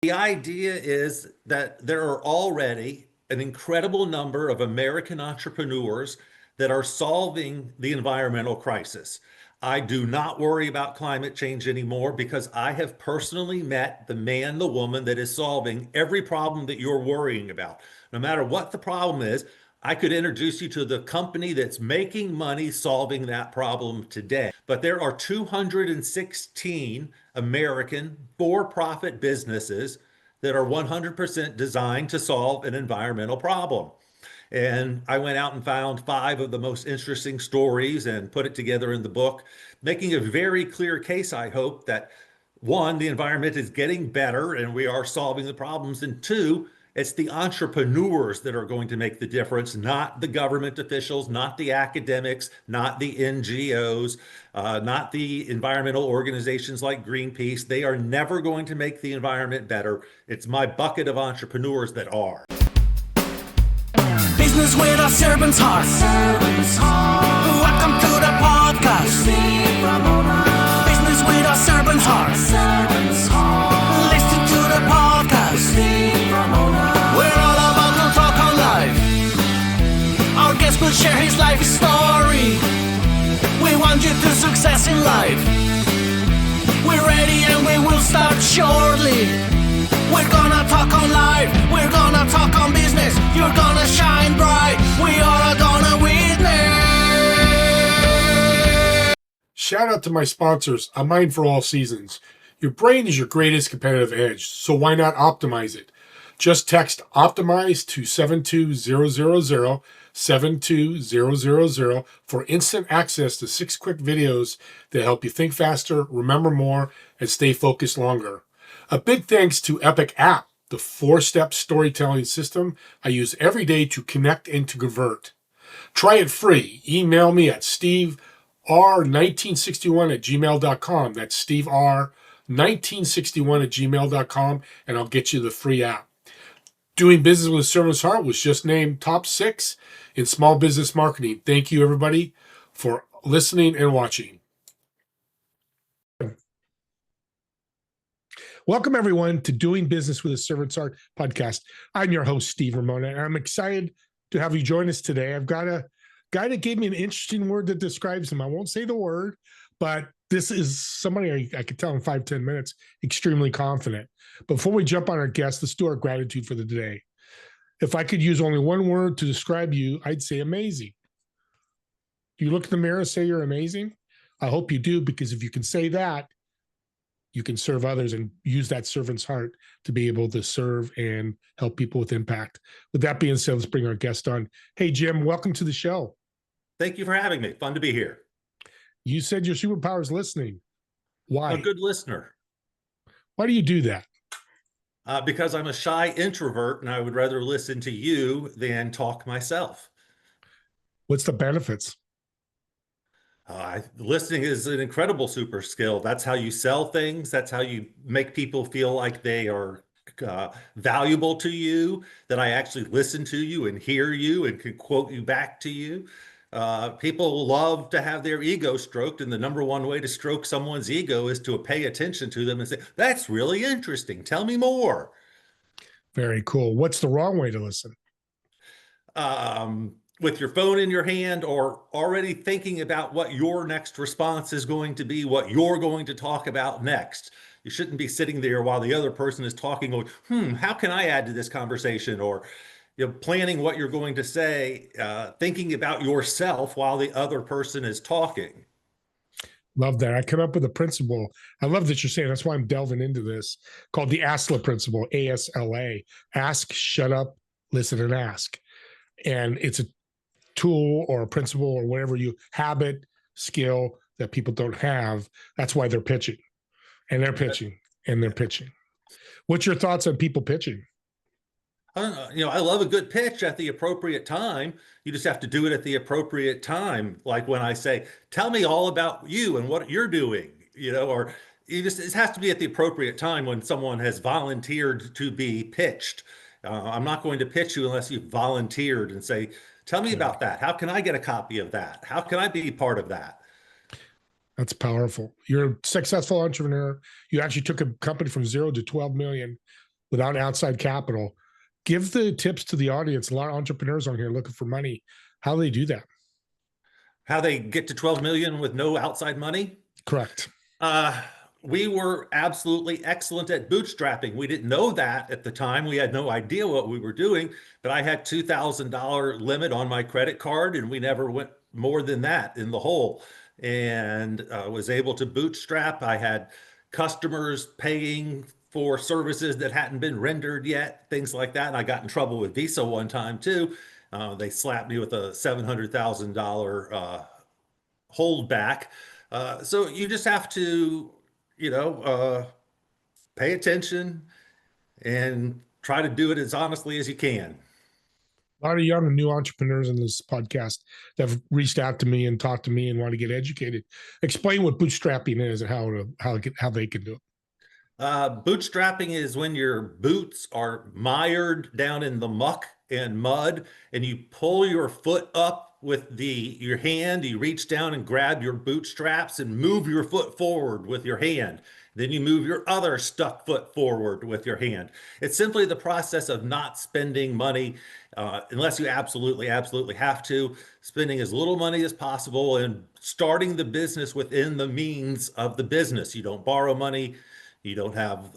The idea is that there are already an incredible number of American entrepreneurs that are solving the environmental crisis. I do not worry about climate change anymore because I have personally met the man, the woman that is solving every problem that you're worrying about. No matter what the problem is, I could introduce you to the company that's making money solving that problem today. But there are 216 American for-profit businesses that are 100% designed to solve an environmental problem. And I went out and found five of the most interesting stories and put it together in the book, making a very clear case, I hope, that one, the environment is getting better and we are solving the problems. And two, it's the entrepreneurs that are going to make the difference, not the government officials, not the academics, not the NGOs, not the environmental organizations like Greenpeace. They are never going to make the environment better. It's my bucket of entrepreneurs that are. Business with a servant's heart. Welcome to the podcast. Business with a servant's heart. Listen to the podcast. We're all about no talk on life. Our guest will share his life story. We want you to success in life. We're ready and we will start shortly. We're gonna talk on life, we're gonna talk on business, you're gonna shine bright, we are gonna witness. Shout out to my sponsors, A Mind for All Seasons. Your brain is your greatest competitive edge, so why not optimize it? Just text OPTIMIZE to 72000, 72000 for instant access to 6 quick videos that help you think faster, remember more, and stay focused longer. A big thanks to Epic App, the 4-step storytelling system I use every day to connect and to convert. Try it free. Email me at stever1961@gmail.com. That's stever1961@gmail.com, and I'll get you the free app. Doing Business with a Servant's Heart was just named top 6 in small business marketing. Thank you, everybody, for listening and watching. Welcome, everyone, to Doing Business with a Servant's Heart podcast. I'm your host, Steve Ramona, and I'm excited to have you join us today. I've got a guy that gave me an interesting word that describes him. I won't say the word, but this is somebody I could tell in 5-10 minutes, extremely confident. Before we jump on our guest, let's do our gratitude for the day. If I could use only one word to describe you, I'd say amazing. Do you look in the mirror and say you're amazing? I hope you do, because if you can say that, you can serve others and use that servant's heart to be able to serve and help people with impact. With that being said, let's bring our guest on. Hey, Jim, welcome to the show. Thank you for having me. Fun to be here. You said your superpower is listening. Why? A good listener. Why do you do that? Because I'm a shy introvert and I would rather listen to you than talk myself. What's the benefits? Listening is an incredible super skill. That's how you sell things. That's how you make people feel like they are valuable to you, that I actually listen to you and hear you and can quote you back to you. People love to have their ego stroked, and the number one way to stroke someone's ego is to pay attention to them and say, that's really interesting. Tell me more. Very cool. What's the wrong way to listen? With your phone in your hand or already thinking about what your next response is going to be, what you're going to talk about next. You shouldn't be sitting there while the other person is talking, going, how can I add to this conversation? Or planning what you're going to say, thinking about yourself while the other person is talking. Love that. I come up with a principle. I love that you're saying, that's why I'm delving into this, called the ASLA principle, ASLA. Ask, shut up, listen, and ask. And it's a tool or a principle or whatever habit, skill that people don't have. That's why they're pitching. And they're pitching. And they're pitching. What's your thoughts on people pitching? I love a good pitch at the appropriate time. You just have to do it at the appropriate time. Like when I say, tell me all about you and what you're doing, or it has to be at the appropriate time when someone has volunteered to be pitched. I'm not going to pitch you unless you've volunteered and say, tell me about that. How can I get a copy of that? How can I be part of that? That's powerful. You're a successful entrepreneur. You actually took a company from 0 to 12 million without outside capital. Give the tips to the audience. A lot of entrepreneurs on here looking for money. How they do that? How they get to 12 million with no outside money? Correct. Uh, we were absolutely excellent at bootstrapping. We didn't know that at the time. We had no idea what we were doing, but I had $2,000 limit on my credit card, and we never went more than that in the hole, and was able to bootstrap. I had customers paying for services that hadn't been rendered yet, things like that. And I got in trouble with Visa one time too. They slapped me with a $700,000 holdback. So you just have to, you know, pay attention and try to do it as honestly as you can. A lot of young and new entrepreneurs in this podcast that have reached out to me and talked to me and want to get educated. Explain what bootstrapping is and how they can do it. Bootstrapping is when your boots are mired down in the muck and mud, and you pull your foot up with your hand. You reach down and grab your bootstraps and move your foot forward with your hand. Then you move your other stuck foot forward with your hand. It's simply the process of not spending money unless you absolutely have to, spending as little money as possible and starting the business within the means of the business. You don't borrow money. You don't have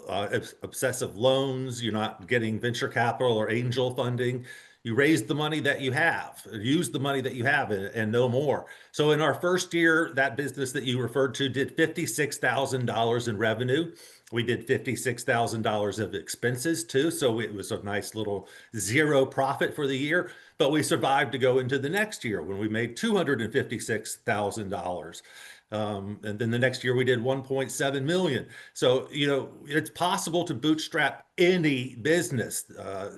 obsessive loans. You're not getting venture capital or angel funding. You raise the money that you have, use the money that you have, and no more. So in our first year, that business that you referred to did $56,000 in revenue. We did $56,000 of expenses too. So it was a nice little zero profit for the year, but we survived to go into the next year when we made $256,000. And then the next year we did 1.7 million. So, you know, it's possible to bootstrap any business.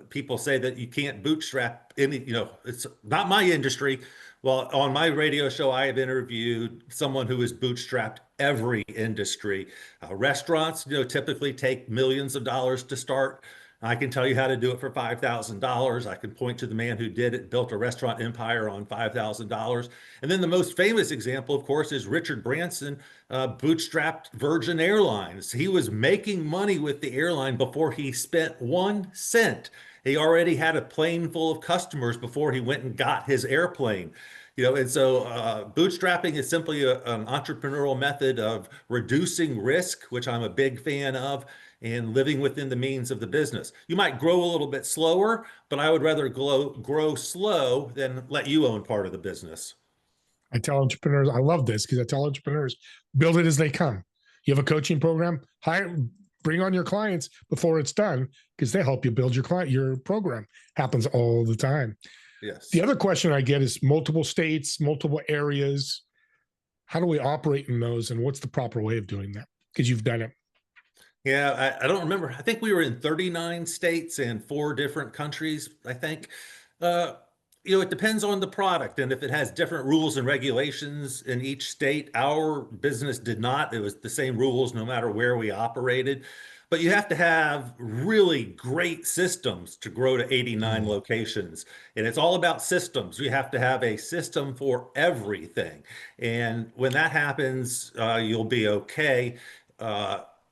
People say that you can't bootstrap any, you know, it's not my industry. Well, on my radio show, I have interviewed someone who has bootstrapped every industry. Restaurants, you know, typically take millions of dollars to start. I can tell you how to do it for $5,000. I can point to the man who did it, built a restaurant empire on $5,000. And then the most famous example, of course, is Richard Branson bootstrapped Virgin Airlines. He was making money with the airline before he spent 1 cent. He already had a plane full of customers before he went and got his airplane. You know, and so bootstrapping is simply an entrepreneurial method of reducing risk, which I'm a big fan of, and living within the means of the business. You might grow a little bit slower, but I would rather grow slow than let you own part of the business. I tell entrepreneurs, I love this because I tell entrepreneurs, build it as they come. You have a coaching program, bring on your clients before it's done because they help you build your program. Happens all the time. Yes. The other question I get is multiple states, multiple areas. How do we operate in those, and what's the proper way of doing that? Because you've done it. Yeah, I don't remember. I think we were in 39 states and 4 different countries, I think. You know, it depends on the product. And if it has different rules and regulations in each state, our business did not. It was the same rules no matter where we operated. But you have to have really great systems to grow to 89 locations. And it's all about systems. You have to have a system for everything. And when that happens, you'll be okay.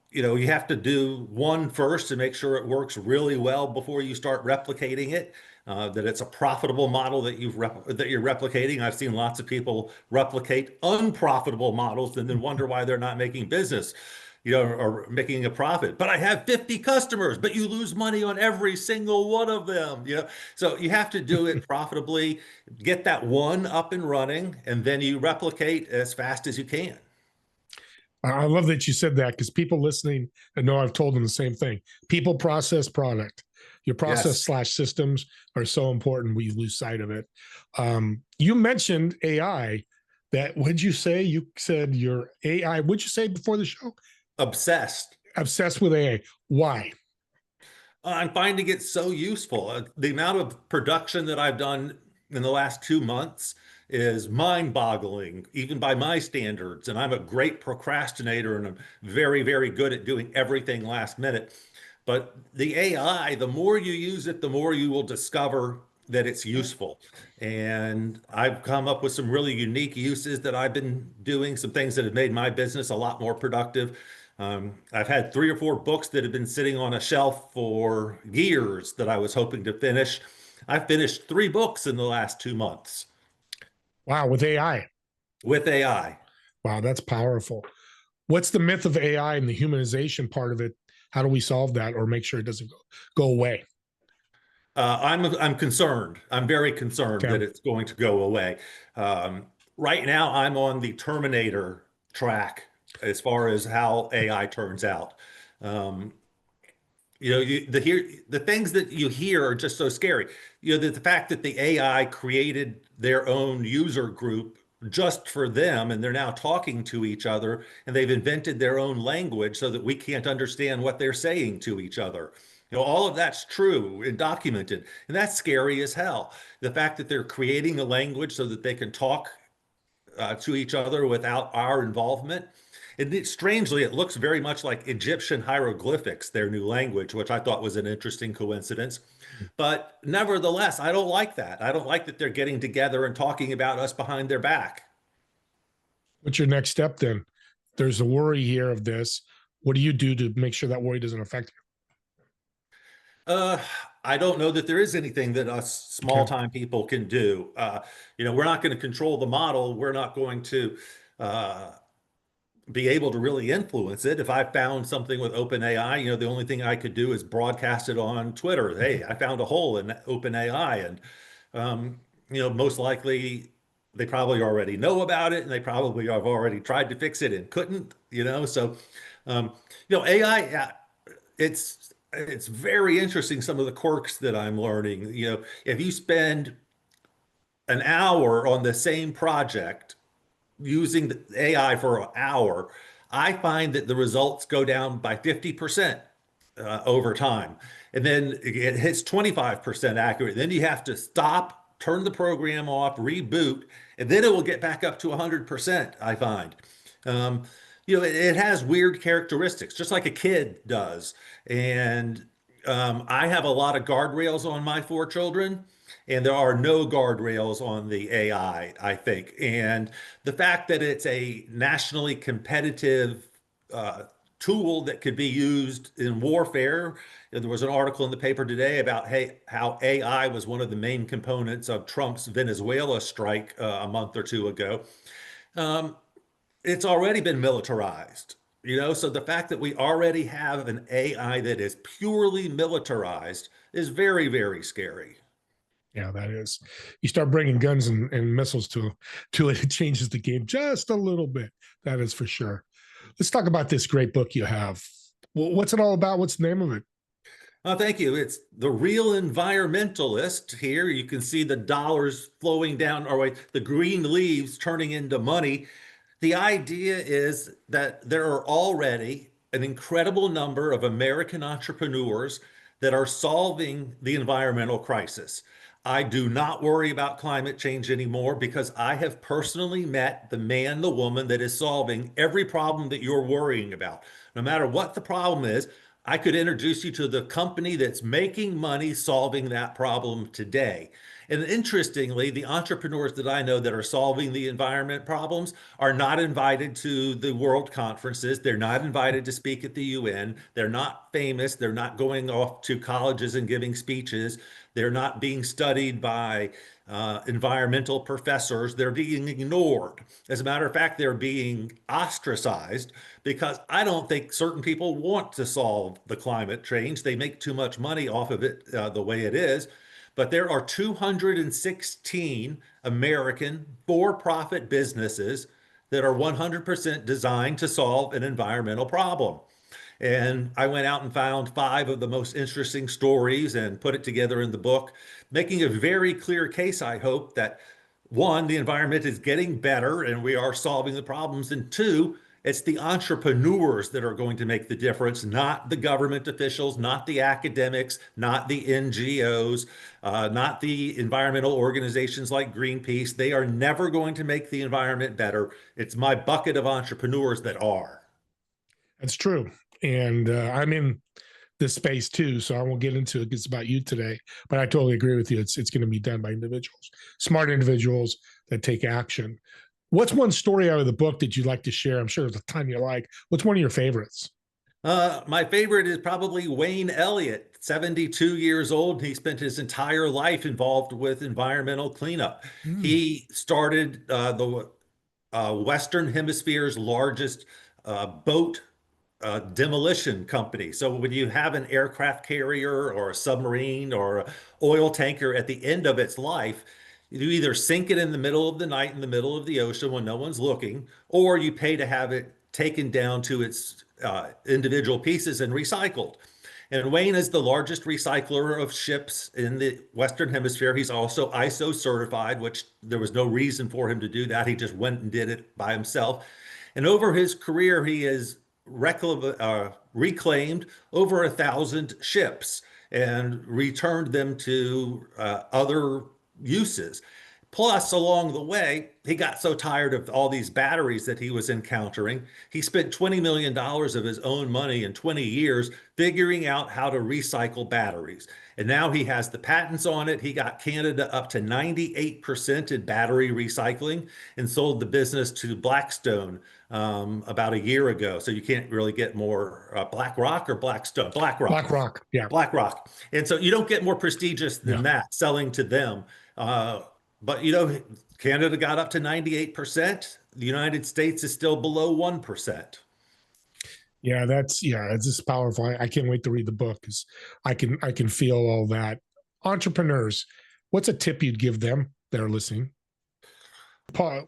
You know, you have to do one first to make sure it works really well before you start replicating it. That it's a profitable model that you're replicating. I've seen lots of people replicate unprofitable models and then wonder why they're not making business, you know, or making a profit. But I have 50 customers, but you lose money on every single one of them. You know, so you have to do it profitably, get that one up and running, and then you replicate as fast as you can. I love that you said that because people listening, I know I've told them the same thing. People, process, product. Your process / systems are so important. We lose sight of it. You mentioned AI. What'd you say? You said your AI. What'd you say before the show? Obsessed with AI. Why? I'm finding it so useful. The amount of production that I've done in the last 2 months is mind-boggling, even by my standards. And I'm a great procrastinator, and I'm very, very good at doing everything last minute. But the AI, the more you use it, the more you will discover that it's useful. And I've come up with some really unique uses that I've been doing, some things that have made my business a lot more productive. I've had 3 or 4 books that have been sitting on a shelf for years that I was hoping to finish. I finished 3 books in the last 2 months Wow, with AI. with AI. Wow, that's powerful. What's the myth of AI and the humanization part of it? How do we solve that or make sure it doesn't go away? I'm concerned. I'm very concerned that Okay. it's going to go away. Right now, I'm on the Terminator track as far as how AI turns out. Um, the things that you hear are just so scary. The fact that the AI created their own user group just for them, and they're now talking to each other, and they've invented their own language so that we can't understand what they're saying to each other. All of that's true and documented, and that's scary as hell. The fact that they're creating a language so that they can talk to each other without our involvement. Strangely, it looks very much like Egyptian hieroglyphics, their new language, which I thought was an interesting coincidence. But nevertheless, I don't like that. I don't like that they're getting together and talking about us behind their back. What's your next step then? There's a worry here of this. What do you do to make sure that worry doesn't affect Uh, I don't know that there is anything that us you? small Okay. time people can do. We're not going to control the model. We're not going to uh, be able to really influence it. If I found something with OpenAI, the only thing I could do is broadcast it on Twitter. Hey, I found a hole in OpenAI, and most likely they probably already know about it, and they probably have already tried to fix it and couldn't. So AI, it's very interesting some of the quirks that I'm learning. If you spend an hour on the same project using the AI for an hour, I find that the results go down by 50% over time. And then it hits 25% accurate. Then you have to stop, turn the program off, reboot, and then it will get back up to 100%, I find. Um, it has weird characteristics, just like a kid does. And I have a lot of guardrails on my 4 children, and there are no guardrails on the I think. And the fact that it's a nationally competitive uh, tool that could be used in warfare. There was an article in the paper today about how AI was one of the main components of Trump's Venezuela strike a month or two ago. Um, it's already been militarized. So the fact that we already have an AI that is purely militarized is very, very scary. Yeah, that is. You start bringing guns and missiles to it, it changes the game just a little bit. That is for sure. Let's talk about this great book you have. Well, what's it all about? What's the name of it? Oh, thank you. It's The Real Environmentalist. Here you can see the dollars flowing down, or wait, the green leaves turning into money. The idea is that there are already an incredible number of American entrepreneurs that are solving the environmental crisis. I do not worry about climate change anymore because I have personally met the man, the woman that is solving every problem that you're worrying about. No matter what the problem is, I could introduce you to the company that's making money solving that problem today. And interestingly, the entrepreneurs that I know that are solving the environment problems are not invited to the world conferences. They're not invited to speak at the UN. They're not famous. They're not going off to colleges and giving speeches. They're not being studied by environmental professors. They're being ignored. As a matter of fact, they're being ostracized because I don't think certain people want to solve the climate change. They make too much money off of it the way it is. But there are 216 American for-profit businesses that are 100% designed to solve an environmental problem. And I went out and found 5 of the most interesting stories and put it together in the book, making a very clear case, I hope, that one, the environment is getting better and we are solving the problems. And two, it's the entrepreneurs that are going to make the difference, not the government officials, not the academics, not the NGOs, not the environmental organizations like Greenpeace. They are never going to make the environment better. It's my bucket of entrepreneurs that are. That's true. And I'm in this space too, so I won't get into it. It's about you today, but I totally agree with you. It's going to be done by individuals, smart individuals that take action. What's one story out of the book that you'd like to share? I'm sure there's a ton you like. What's one of your favorites? My favorite is probably Wayne Elliott, 72 years old. He spent his entire life involved with environmental cleanup. Mm, He started the Western Hemisphere's largest boat demolition company. So when you have an aircraft carrier or a submarine or a oil tanker at the end of its life, you either sink it in the middle of the night in the middle of the ocean when no one's looking, or you pay to have it taken down to its individual pieces and recycled. And Wayne is the largest recycler of ships in the Western Hemisphere. He's also ISO certified, which there was no reason for him to do that. He just went and did it by himself. And over his career, he has reclaimed over 1,000 ships and returned them to other uses. Plus, along the way, he got so tired of all these batteries that he was encountering, he spent $20 million of his own money in 20 years figuring out how to recycle batteries. And now he has the patents on it. He got Canada up to 98% in battery recycling and sold the business to Blackstone about a year ago. So you can't really get more BlackRock or Blackstone. BlackRock. BlackRock. Yeah. BlackRock. And so you don't get more prestigious than that selling to them. But Canada got up to 98%. The United States is still below 1%. Yeah, it's just powerful. I can't wait to read the book because I can feel all that. Entrepreneurs, what's a tip you'd give them that are listening? Paul,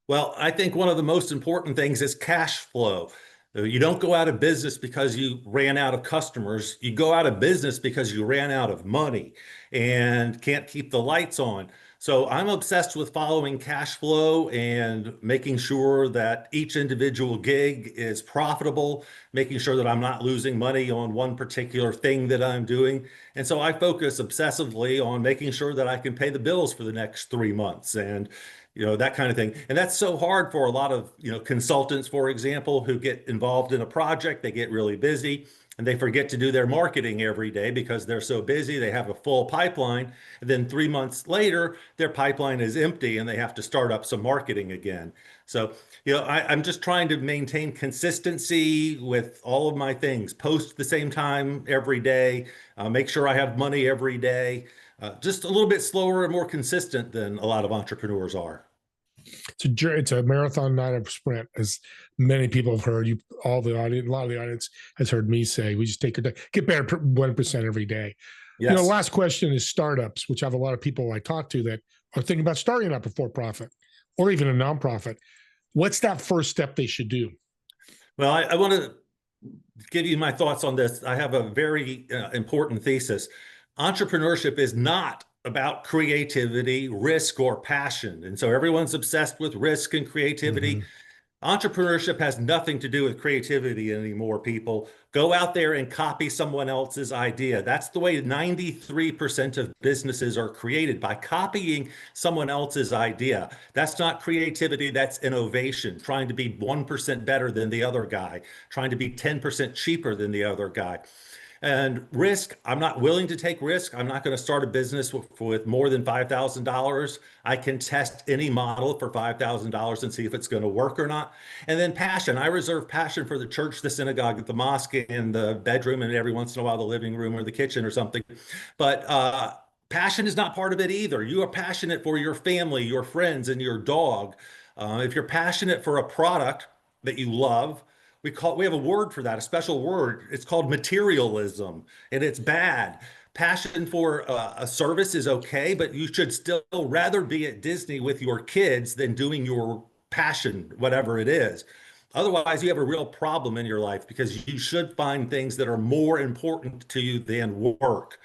Well, I think one of the most important things is cash flow. You don't go out of business because you ran out of customers. You go out of business because you ran out of money and can't keep the lights on. So I'm obsessed with following cash flow and making sure that each individual gig is profitable, making sure that I'm not losing money on one particular thing that I'm doing. And so I focus obsessively on making sure that I can pay the bills for the next 3 months and that kind of thing. And that's so hard for a lot of, consultants, for example, who get involved in a project, they get really busy and they forget to do their marketing every day because they're so busy. They have a full pipeline. And then 3 months later, their pipeline is empty and they have to start up some marketing again. So, I'm just trying to maintain consistency with all of my things, post the same time every day, make sure I have money every day. Just a little bit slower and more consistent than a lot of entrepreneurs are. it's a marathon, not a sprint, as many people have heard. A lot of the audience has heard me say, we just take our day, get better 1% every day. Yes. Last question is startups, which I have a lot of people I talk to that are thinking about starting up a for-profit or even a nonprofit. What's that first step they should do? Well, I want to give you my thoughts on this. I have a very important thesis. Entrepreneurship is not about creativity, risk, or passion. And so everyone's obsessed with risk and creativity. Entrepreneurship has nothing to do with creativity anymore, people. Go out there and copy someone else's idea. That's the way 93% of businesses are created, by copying someone else's idea. That's not creativity, that's innovation, trying to be 1% better than the other guy, trying to be 10% cheaper than the other guy. And risk, I'm not willing to take risk. I'm not going to start a business with more than $5,000. I can test any model for $5,000 and see if it's going to work or not. And then passion. I reserve passion for the church, the synagogue, the mosque, and the bedroom, and every once in a while the living room or the kitchen or something. But passion is not part of it either. You are passionate for your family, your friends, and your dog. If you're passionate for a product that you love, we have a word for that, a special word. It's called materialism, and it's bad. Passion for a service is okay, but you should still rather be at Disney with your kids than doing your passion, whatever it is. Otherwise, you have a real problem in your life, because you should find things that are more important to you than work.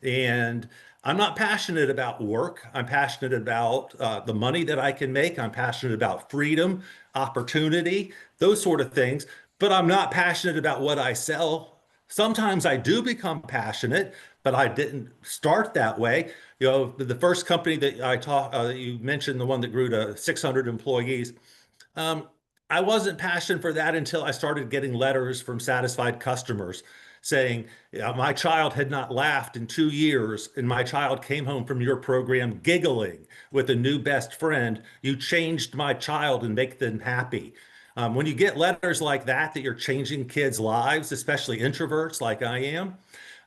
And I'm not passionate about work. I'm passionate about the money that I can make. I'm passionate about freedom, opportunity, those sort of things. But I'm not passionate about what I sell. Sometimes I do become passionate, but I didn't start that way. The first company that you mentioned, the one that grew to 600 employees, I wasn't passionate for that until I started getting letters from satisfied customers saying, "Yeah, my child had not laughed in 2 years, and my child came home from your program giggling with a new best friend. You changed my child and make them happy." When you get letters like that, that you're changing kids' lives, especially introverts like I am,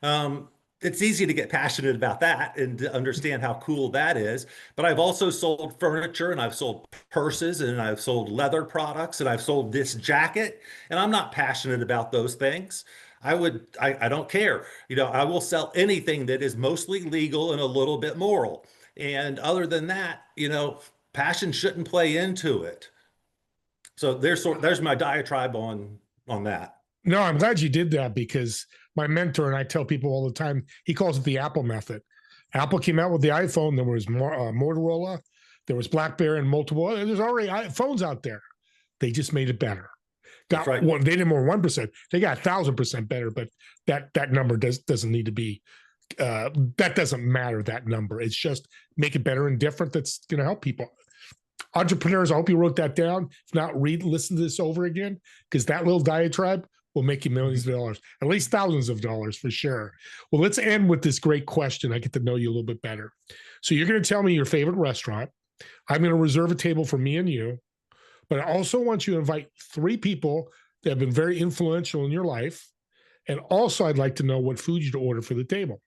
um, it's easy to get passionate about that and to understand how cool that is. But I've also sold furniture, and I've sold purses, and I've sold leather products, and I've sold this jacket, and I'm not passionate about those things. I don't care. I will sell anything that is mostly legal and a little bit moral. And other than that, passion shouldn't play into it. So there's my diatribe on that. No, I'm glad you did that, because my mentor, and I tell people all the time, he calls it the Apple method. Apple came out with the iPhone. There was Motorola, there was BlackBerry, and multiple. There's already phones out there. They just made it better. Got right. one. They did more 1%. They got 1,000% better, but that number doesn't need to be. That doesn't matter. That number. It's just make it better and different. That's going to help people. Entrepreneurs, I hope you wrote that down. If not, listen to this over again, because that little diatribe will make you millions of dollars, at least thousands of dollars for sure. Well, let's end with this great question. I get to know you a little bit better. So you're going to tell me your favorite restaurant. I'm going to reserve a table for me and you, but I also want you to invite 3 people that have been very influential in your life. And also I'd like to know what food you'd order for the table.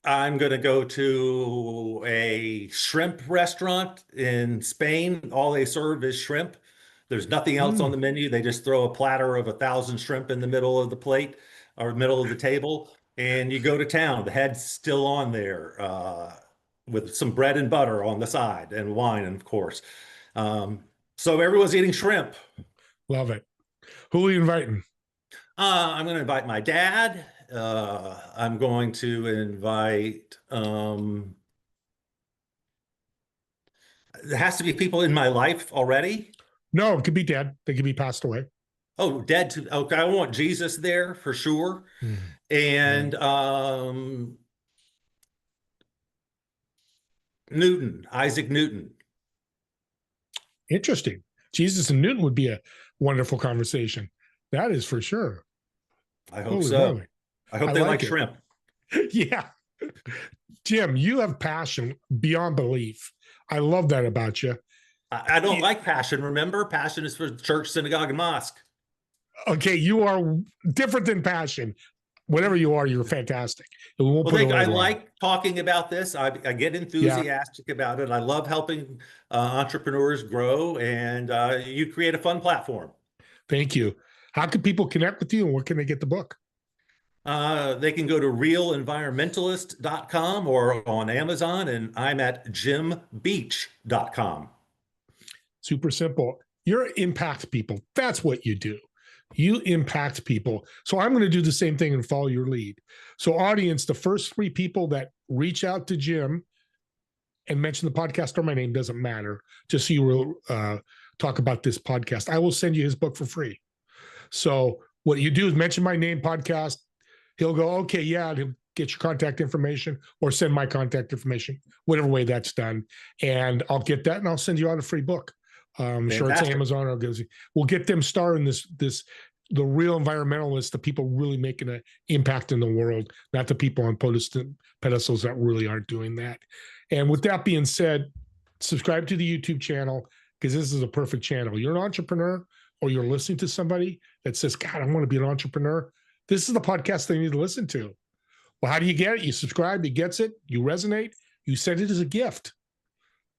I'm going to go to a shrimp restaurant in Spain. All they serve is shrimp. There's nothing else on the menu. They just throw a platter of 1,000 shrimp in the middle of the plate or middle of the table, and you go to town. The head's still on there with some bread and butter on the side and wine, and of course. So everyone's eating shrimp. Love it. Who are you inviting? I'm going to invite my dad. I'm going to invite, there has to be people in my life already. No, it could be dead. They could be passed away. Oh, dead. Okay. I want Jesus there for sure. And, Isaac Newton. Interesting. Jesus and Newton would be a wonderful conversation. That is for sure. I hope so. Moly. I hope they like shrimp. Yeah. Jim, you have passion beyond belief. I love that about you. I don't like passion. Remember, passion is for church, synagogue, and mosque. Okay, you are different than passion. Whatever you are, you're fantastic. I like talking about this. I get enthusiastic about it. I love helping entrepreneurs grow, and you create a fun platform. Thank you. How can people connect with you, and where can they get the book? They can go to realenvironmentalist.com or on Amazon, and I'm at jimbeach.com. Super simple. You're impact people. That's what you do. You impact people. So I'm going to do the same thing and follow your lead. So audience, the first 3 people that reach out to Jim and mention the podcast or my name, doesn't matter, just so you will talk about this podcast, I will send you his book for free. So what you do is mention my name, podcast. He'll go, okay, yeah, he'll get your contact information or send my contact information, whatever way that's done. And I'll get that and I'll send you out a free book. Sure, it's Amazon. We'll get them started in the real environmentalists, the people really making an impact in the world, not the people on pedestals that really aren't doing that. And with that being said, subscribe to the YouTube channel, because this is a perfect channel. You're an entrepreneur, or you're listening to somebody that says, God, I want to be an entrepreneur. This is the podcast they need to listen to. Well, how do you get it? You subscribe, he gets it, you resonate, you send it as a gift.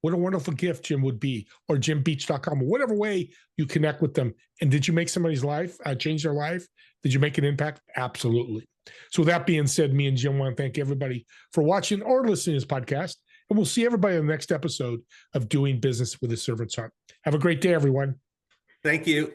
What a wonderful gift Jim would be, or jimbeach.com, or whatever way you connect with them. And did you make somebody's life, change their life? Did you make an impact? Absolutely. So with that being said, me and Jim want to thank everybody for watching or listening to this podcast. And we'll see everybody in the next episode of Doing Business with a Servant's Heart. Have a great day, everyone. Thank you.